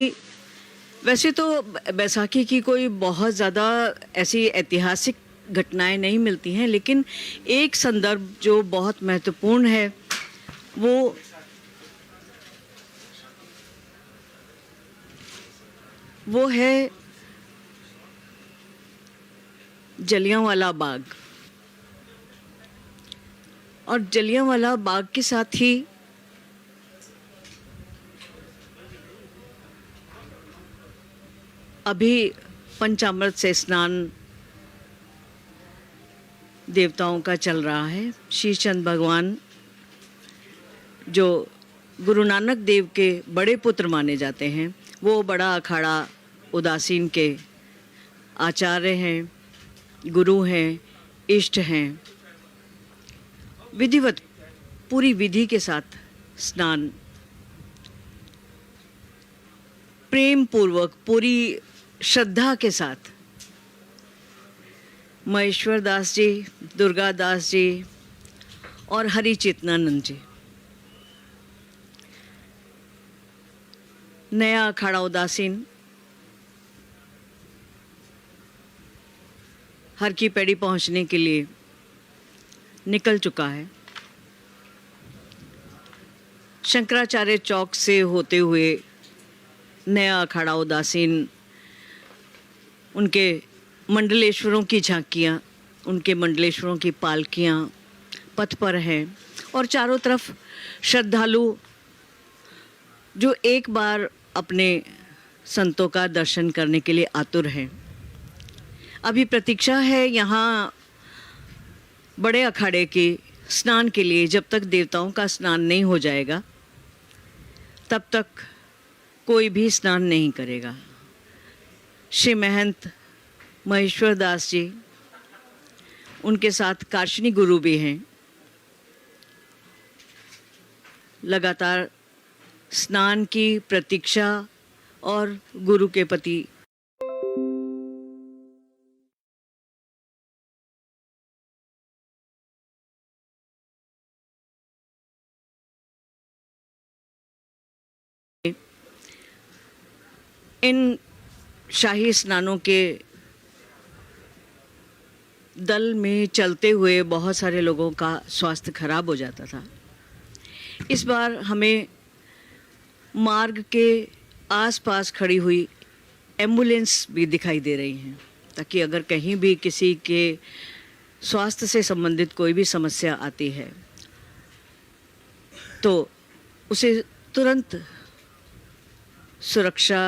वैसे तो बैसाखी की कोई बहुत ज़्यादा ऐसी ऐतिहासिक घटनाएं नहीं मिलती हैं, लेकिन एक संदर्भ जो बहुत महत्वपूर्ण है वो वो है जलियांवाला बाग। और जलियांवाला बाग के साथ ही अभी पंचामृत से स्नान देवताओं का चल रहा है। शीश चंद भगवान जो गुरु नानक देव के बड़े पुत्र माने जाते हैं, वो बड़ा अखाड़ा उदासीन के आचार्य हैं, गुरु हैं, इष्ट हैं। विधिवत पूरी विधि के साथ स्नान, प्रेम पूर्वक पूरी श्रद्धा के साथ महेश्वर दास जी, दुर्गा दास जी और हरि चेतनानंद जी, नया अखाड़ा उदासीन हर की पैड़ी पहुंचने के लिए निकल चुका है। शंकराचार्य चौक से होते हुए नया अखाड़ा उदासीन, उनके मंडलेश्वरों की झांकियाँ, उनके मंडलेश्वरों की पालकियाँ पथ पर हैं और चारों तरफ श्रद्धालु जो एक बार अपने संतों का दर्शन करने के लिए आतुर हैं। अभी प्रतीक्षा है यहाँ बड़े अखाड़े के स्नान के लिए। जब तक देवताओं का स्नान नहीं हो जाएगा तब तक कोई भी स्नान नहीं करेगा। श्री महंत महेश्वर दास जी, उनके साथ कार्शनी गुरु भी हैं, लगातार स्नान की प्रतीक्षा और गुरु के प्रति इन शाही स्नानों के दल में चलते हुए बहुत सारे लोगों का स्वास्थ्य खराब हो जाता था। इस बार हमें मार्ग के आसपास खड़ी हुई एम्बुलेंस भी दिखाई दे रही हैं, ताकि अगर कहीं भी किसी के स्वास्थ्य से संबंधित कोई भी समस्या आती है तो उसे तुरंत सुरक्षा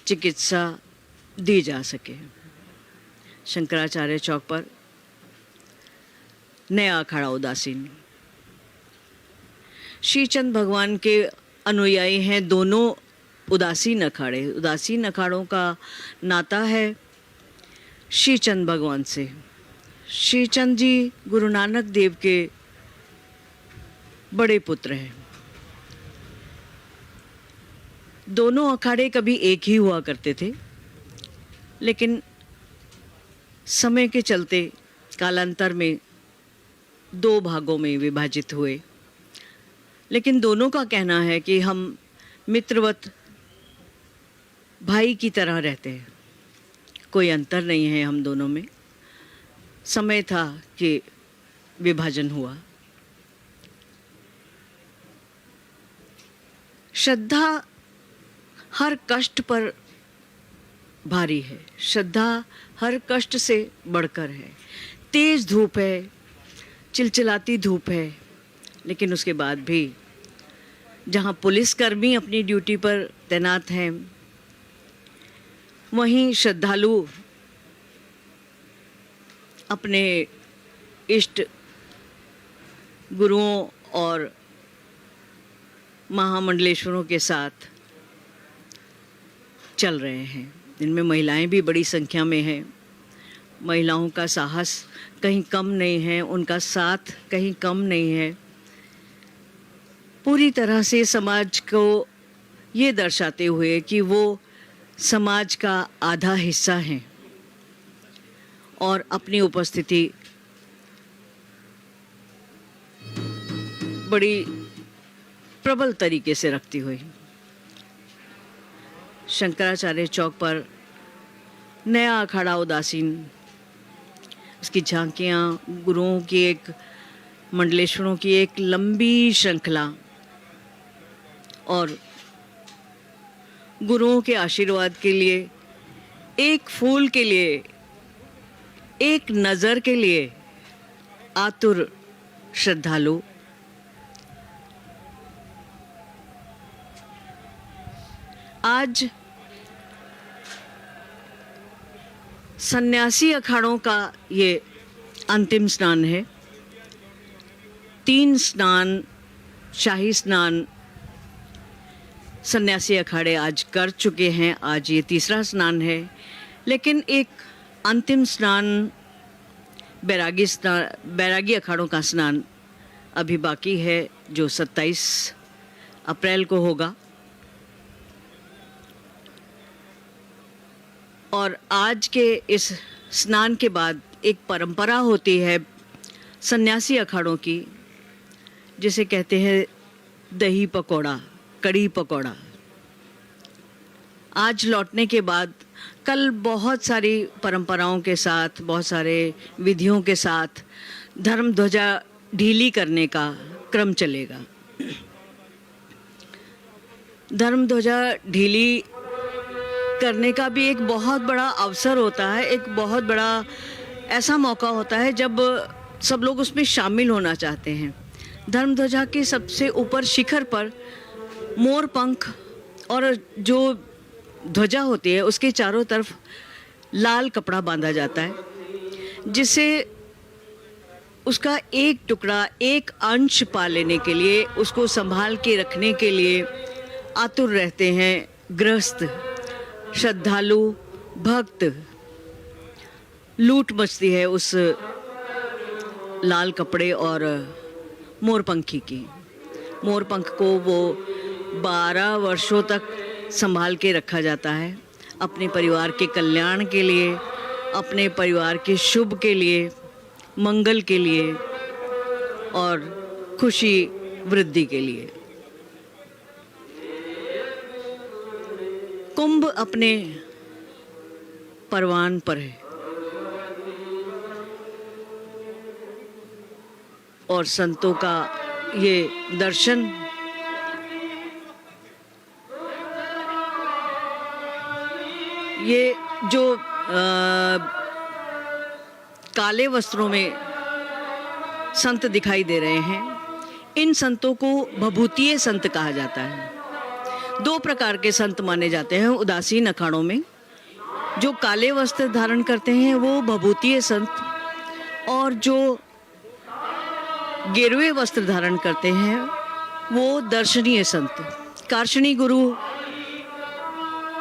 चिकित्सा दी जा सके। शंकराचार्य चौक पर नया अखाड़ा उदासीन, श्रीचंद भगवान के अनुयायी हैं दोनों उदासीन अखाड़े। उदासीन अखाड़ों का नाता है श्रीचंद भगवान से। श्रीचंद जी गुरु नानक देव के बड़े पुत्र हैं। दोनों अखाड़े कभी एक ही हुआ करते थे, लेकिन समय के चलते कालांतर में दो भागों में विभाजित हुए। लेकिन दोनों का कहना है कि हम मित्रवत भाई की तरह रहते हैं, कोई अंतर नहीं है हम दोनों में। समय था कि विभाजन हुआ। श्रद्धा हर कष्ट पर भारी है, श्रद्धा हर कष्ट से बढ़कर है। तेज धूप है, चिलचिलाती धूप है, लेकिन उसके बाद भी जहाँ पुलिसकर्मी अपनी ड्यूटी पर तैनात हैं, वहीं श्रद्धालु अपने इष्ट गुरुओं और महामंडलेश्वरों के साथ चल रहे हैं। इनमें महिलाएं भी बड़ी संख्या में हैं। महिलाओं का साहस कहीं कम नहीं है, उनका साथ कहीं कम नहीं है। पूरी तरह से समाज को ये दर्शाते हुए कि वो समाज का आधा हिस्सा हैं और अपनी उपस्थिति बड़ी प्रबल तरीके से रखती हुई। शंकराचार्य चौक पर नया अखाड़ा उदासीन, उसकी झांकियाँ, गुरुओं की एक, मंडलेश्वरों की एक लंबी श्रृंखला और गुरुओं के आशीर्वाद के लिए, एक फूल के लिए, एक नज़र के लिए आतुर श्रद्धालु। आज सन्यासी अखाड़ों का ये अंतिम स्नान है। 3 स्नान, शाही स्नान सन्यासी अखाड़े आज कर चुके हैं, आज ये तीसरा स्नान है। लेकिन एक अंतिम स्नान, बैरागी अखाड़ों का स्नान अभी बाकी है, जो 27 अप्रैल को होगा। और आज के इस स्नान के बाद एक परंपरा होती है सन्यासी अखाड़ों की, जिसे कहते हैं दही पकौड़ा, कड़ी पकौड़ा। आज लौटने के बाद कल बहुत सारी परंपराओं के साथ, बहुत सारे विधियों के साथ धर्म ध्वजा ढीली करने का क्रम चलेगा। धर्म ध्वजा ढीली करने का भी एक बहुत बड़ा अवसर होता है, एक बहुत बड़ा ऐसा मौका होता है जब सब लोग उसमें शामिल होना चाहते हैं। धर्म ध्वजा के सबसे ऊपर शिखर पर मोर पंख और जो ध्वजा होती है उसके चारों तरफ लाल कपड़ा बांधा जाता है, जिससे उसका एक टुकड़ा, एक अंश पा लेने के लिए, उसको संभाल के रखने के लिए आतुर रहते हैं गृहस्थ, श्रद्धालु, भक्त। लूट मचती है उस लाल कपड़े और मोरपंखी की। मोरपंख को वो 12 वर्षों तक संभाल के रखा जाता है, अपने परिवार के कल्याण के लिए, अपने परिवार के शुभ के लिए, मंगल के लिए और खुशी वृद्धि के लिए। कुंभ अपने परवान पर है और संतों का ये दर्शन ये जो काले वस्त्रों में संत दिखाई दे रहे हैं, इन संतों को भभूतीय संत कहा जाता है। 2 प्रकार के संत माने जाते हैं उदासीन अखाड़ों में। जो काले वस्त्र धारण करते हैं वो भभूतीय संत, और जो गेरुए वस्त्र धारण करते हैं वो दर्शनीय संत। कार्षणी गुरु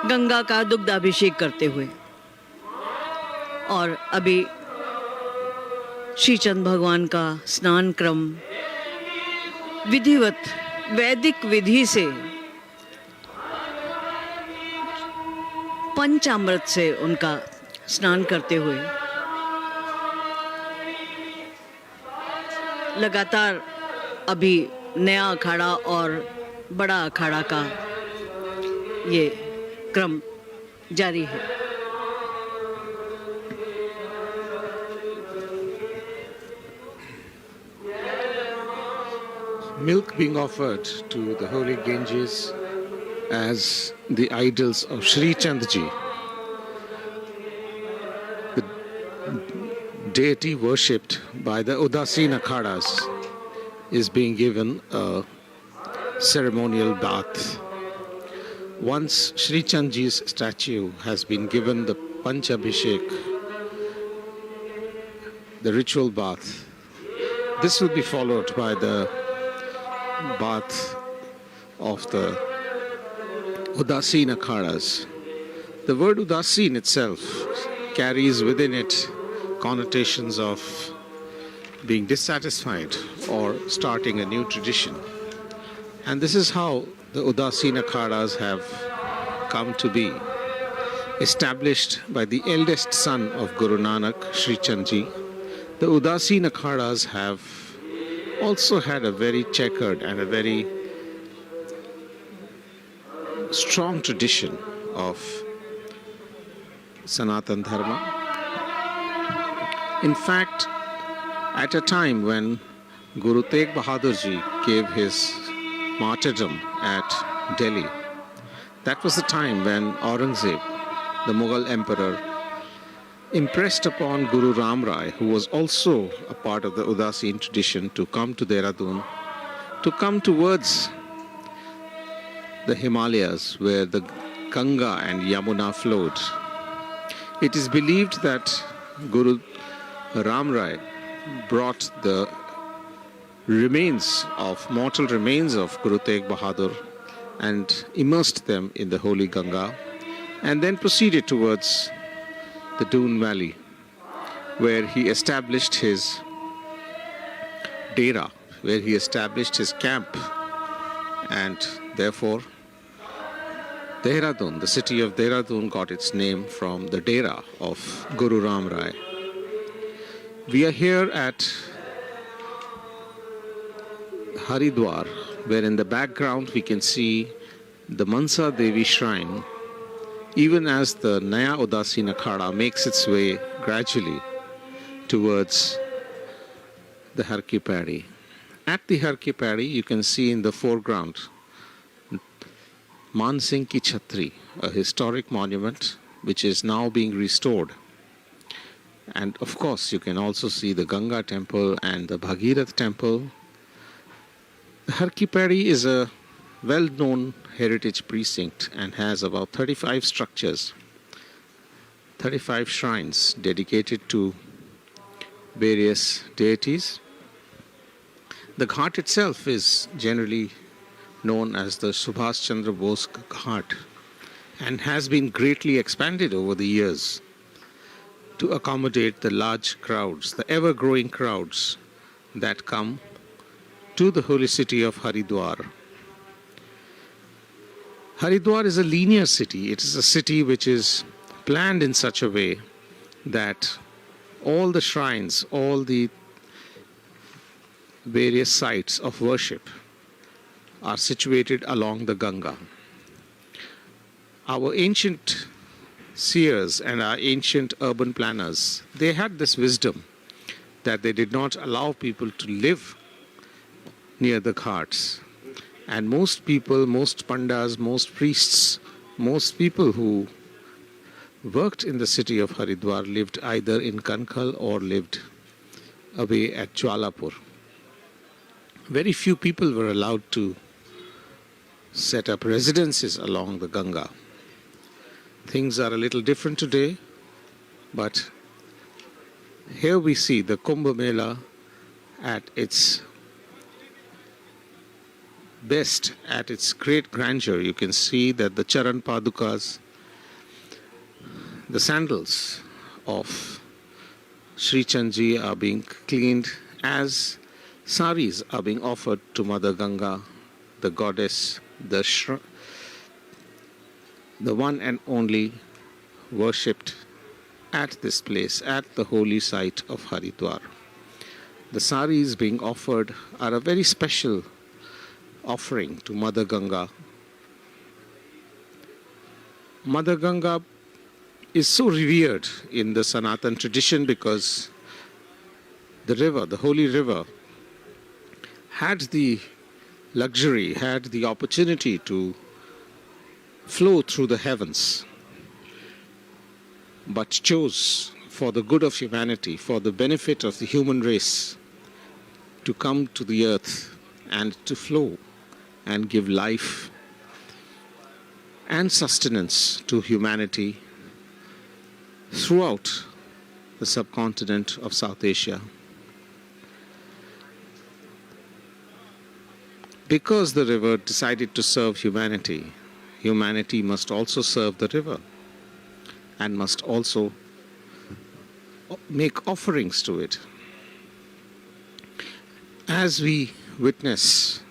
गंगा का दुग्धाभिषेक करते हुए, और अभी श्रीचंद भगवान का स्नान क्रम विधिवत वैदिक विधि से पंचामृत से उनका स्नान करते हुए लगातार अभी नया अखाड़ा और बड़ा अखाड़ा का ये क्रम जारी है। Milk being offered to the holy Ganges as the idols of Sri Chandji, the deity worshipped by the Udasin Akhadas, is being given a ceremonial bath. Once Sri Chandji's statue has been given the Panchabhishek, the ritual bath, this will be followed by the bath of the Udasin Akhadas. The word Udasin itself carries within it connotations of being dissatisfied or starting a new tradition. And this is how the Udasin Akhadas have come to be. Established by the eldest son of Guru Nanak, Sri Chandji, the Udasin Akhadas have also had a very checkered and a very strong tradition of Sanatan Dharma. In fact, at a time when Guru Tegh Bahadur Ji gave his martyrdom at Delhi, that was the time when Aurangzeb, the Mughal emperor, impressed upon Guru Ram Rai, who was also a part of the Udasin tradition, to come to Dehradun, to come towards the Himalayas where the Ganga and Yamuna flowed. It is believed that Guru Ram Rai brought the mortal remains of Guru Tegh Bahadur and immersed them in the holy Ganga, and then proceeded towards the Doon Valley, where he established his dera, where he established his camp, and therefore Dehradun, the city of Dehradun, got its name from the dera of Guru Ram Rai. We are here at Haridwar, where in the background we can see the Mansa Devi shrine, even as the Naya Udasin Akhada makes its way gradually towards the Har Ki Paidi. At the Har Ki Paidi, you can see in the foreground Man Singh Ki Chhatri, a historic monument which is now being restored. And of course, you can also see the Ganga temple and the Bhagirath temple. The Har Ki Paidi is a well-known heritage precinct and has about 35 structures, 35 shrines dedicated to various deities. The ghat itself is generally known as the Subhash Chandra Bose Ghat and has been greatly expanded over the years to accommodate the large crowds, the ever-growing crowds that come to the holy city of Haridwar. Haridwar is a linear city. It is a city which is planned in such a way that all the shrines, all the various sites of worship are situated along the Ganga. Our ancient seers and our ancient urban planners, they had this wisdom that they did not allow people to live near the ghats. And most people, most pandas, most priests, most people who worked in the city of Haridwar lived either in Kankhal or lived away at Jwalapur. Very few people were allowed to set up residences along the Ganga. Things are a little different today, but here we see the Kumbh Mela at its best, at its great grandeur. You can see that the Charan Padukas, the sandals of Sri Chandji are being cleaned as saris are being offered to Mother Ganga, the goddess, the one and only worshipped at this place, at the holy site of Haridwar. The saris being offered are a very special offering to Mother Ganga. Mother Ganga is so revered in the Sanatan tradition because the river, the holy river, had the luxury, had the opportunity to flow through the heavens, but chose for the good of humanity, for the benefit of the human race, to come to the earth and to flow and give life and sustenance to humanity throughout the subcontinent of South Asia. Because the river decided to serve humanity, humanity must also serve the river and must also make offerings to it. As we witness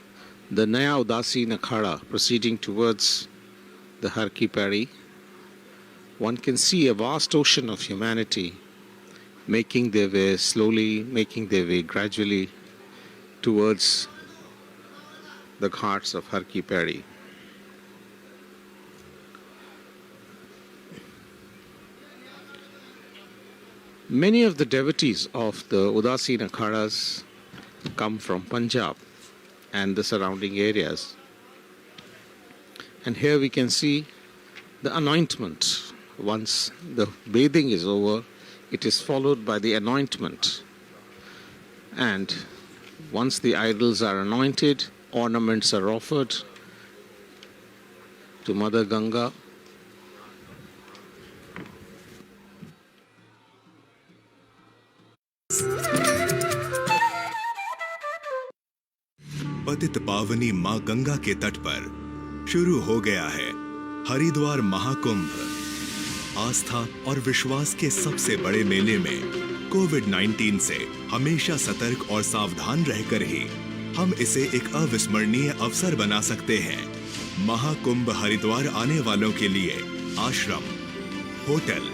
the Naya Udasin Akhada proceeding towards the Har Ki Paidi, one can see a vast ocean of humanity making their way slowly, making their way gradually towards the ghats of Har Ki Paidi. Many of the devotees of the Udasin Akhadas come from Punjab and the surrounding areas. And here we can see the anointment. Once the bathing is over, it is followed by the anointment. And once the idols are anointed, ornaments are offered to Mother Ganga. पतित पावनी मां गंगा के तट पर शुरू हो गया है हरिद्वार महाकुंभ। आस्था और विश्वास के सबसे बड़े मेले में कोविड-19 से हमेशा सतर्क और सावधान रहकर ही हम इसे एक अविस्मरणीय अवसर बना सकते हैं। महाकुंभ हरिद्वार आने वालों के लिए आश्रम, होटल,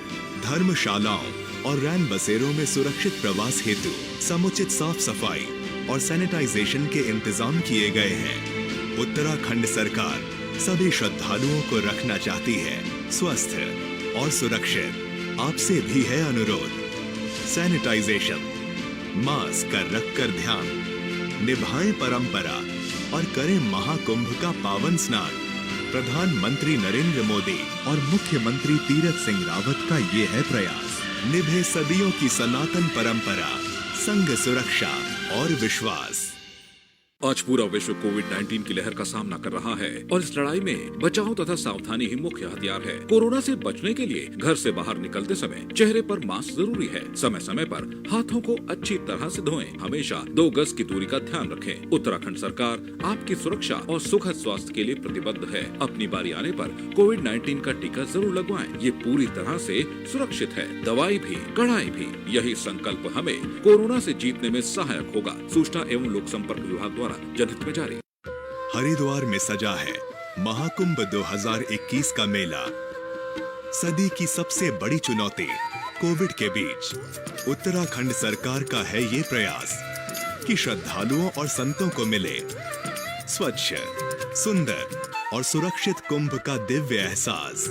धर्मशालाओं और रैन बसेरों में सुरक्षित प्रवास हेतु समुचित साफ सफाई और सैनिटाइजेशन के इंतजाम किए गए हैं। उत्तराखंड सरकार सभी श्रद्धालुओं को रखना चाहती है स्वस्थ और सुरक्षित। आपसे भी है अनुरोध, सैनिटाइजेशन, मास्क का रखकर ध्यान, निभाएं परंपरा और करें महाकुंभ का पावन स्नान। प्रधानमंत्री नरेंद्र मोदी और मुख्यमंत्री तीरथ सिंह रावत का ये है प्रयास। निभे सदियों की सनातन परंपरा, संग सुरक्षा और विश्वास। आज पूरा विश्व कोविड-19 की लहर का सामना कर रहा है और इस लड़ाई में बचाव तथा सावधानी ही मुख्य हथियार है। कोरोना से बचने के लिए घर से बाहर निकलते समय चेहरे पर मास्क जरूरी है। समय समय पर हाथों को अच्छी तरह से धोएं। हमेशा 2 गज की दूरी का ध्यान रखें। उत्तराखंड सरकार आपकी सुरक्षा और सुखद स्वास्थ्य के लिए प्रतिबद्ध है। अपनी बारी आने पर कोविड-19 का टीका जरूर लगवाएं। ये पूरी तरह से सुरक्षित है। दवाई भी, कड़ाई भी। यही संकल्प हमें कोरोना से जीतने में सहायक होगा। सूचना एवं लोक संपर्क विभाग द्वारा जनहित में जारी। हरिद्वार में सजा है महाकुंभ 2021 का मेला। सदी की सबसे बड़ी चुनौती कोविड के बीच उत्तराखंड सरकार का है ये प्रयास कि श्रद्धालुओं और संतों को मिले स्वच्छ, सुंदर और सुरक्षित कुंभ का दिव्य एहसास।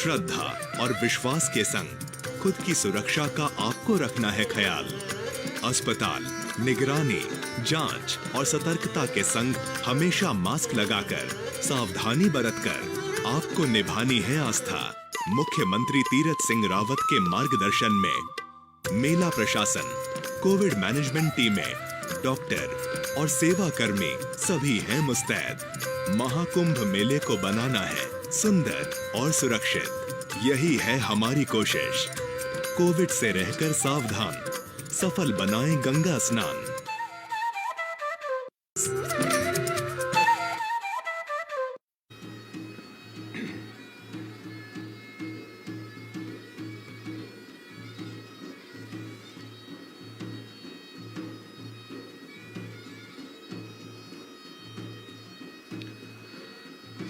श्रद्धा और विश्वास के संग खुद की सुरक्षा का आपको रखना है ख्याल। अस्पताल, निगरानी, जांच और सतर्कता के संग हमेशा मास्क लगाकर, सावधानी बरतकर आपको निभानी है आस्था। मुख्यमंत्री तीरथ सिंह रावत के मार्गदर्शन में मेला प्रशासन, कोविड मैनेजमेंट टीमें, डॉक्टर और सेवा कर्मी सभी हैं मुस्तैद। महाकुंभ मेले को बनाना है सुंदर और सुरक्षित। यही है हमारी कोशिश। कोविड से रहकर सावधान, सफल बनाएं गंगा स्नान।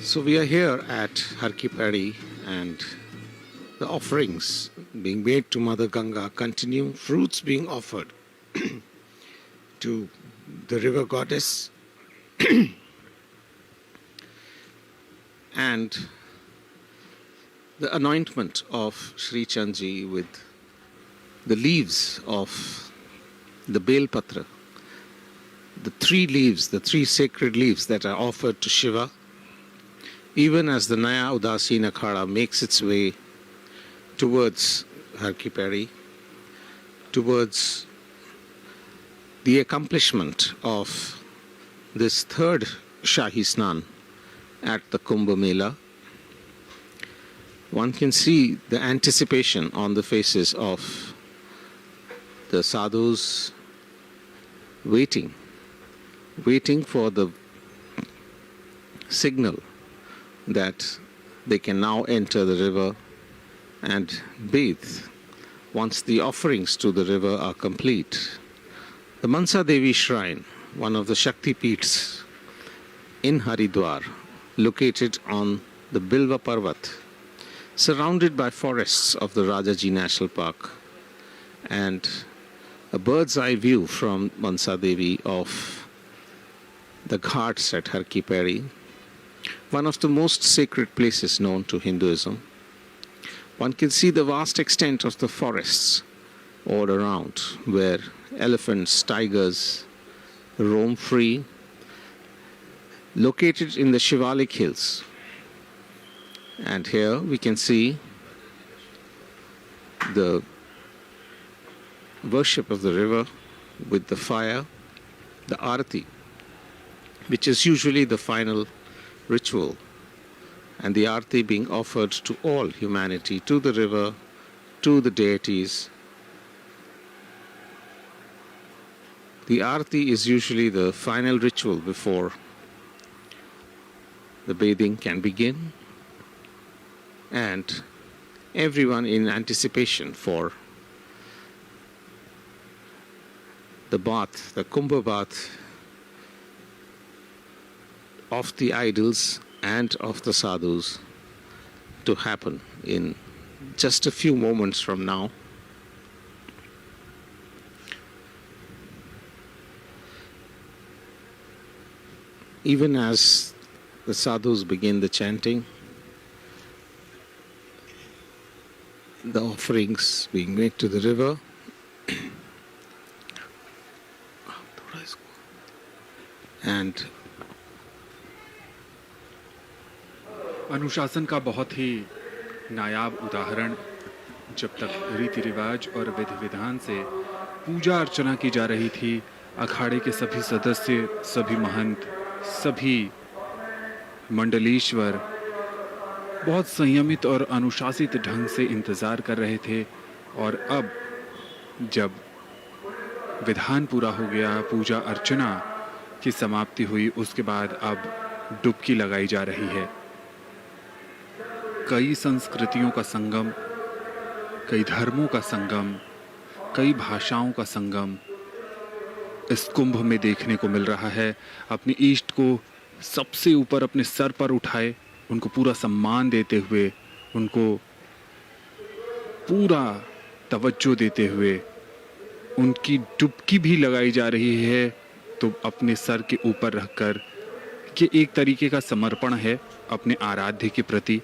So we are here at Har Ki Paidi, and the offerings being made to Mother Ganga continue, fruits being offered to the river goddess and the anointment of Sri Chandji with the leaves of the Bel Patra, the 3 leaves, the 3 sacred leaves that are offered to Shiva, even as the Naya Udasin Akhada makes its way towards Har Ki Paidi, towards the accomplishment of this 3rd Shahi Snan at the Kumbh Mela. One can see the anticipation on the faces of the sadhus waiting for the signal that they can now enter the river and bathe once the offerings to the river are complete. The Mansa Devi Shrine, one of the Shakti Peeths in Haridwar, located on the Bilva Parvat, surrounded by forests of the Rajaji National Park, and a bird's eye view from Mansa Devi of the ghats at Har Ki Paidi, one of the most sacred places known to Hinduism. one can see the vast extent of the forests all around, where elephants, tigers roam free, located in the Shivalik hills. And here we can see the worship of the river with the fire, the arati, which is usually the final ritual, and the arati being offered to all humanity, to the river, to the deities. The arati is usually the final ritual before the bathing can begin, and everyone in anticipation for the bath, the Kumbha bath of the idols and of the sadhus to happen in just a few moments from now. Even as the sadhus begin the chanting, the offerings being made to the river, and अनुशासन का बहुत ही नायाब उदाहरण जब तक रीति रिवाज और विधि विधान से पूजा अर्चना की जा रही थी। अखाड़े के सभी सदस्य, सभी महंत, सभी मंडलीश्वर बहुत संयमित और अनुशासित ढंग से इंतज़ार कर रहे थे। और अब जब विधान पूरा हो गया, पूजा अर्चना की समाप्ति हुई, उसके बाद अब डुबकी लगाई जा रही है। कई संस्कृतियों का संगम, कई धर्मों का संगम, कई भाषाओं का संगम इस कुंभ में देखने को मिल रहा है। अपने इष्ट को सबसे ऊपर अपने सर पर उठाए, उनको पूरा सम्मान देते हुए, उनको पूरा तवज्जो देते हुए उनकी डुबकी भी लगाई जा रही है। तो अपने सर के ऊपर रखकर, ये एक तरीके का समर्पण है अपने आराध्य के प्रति।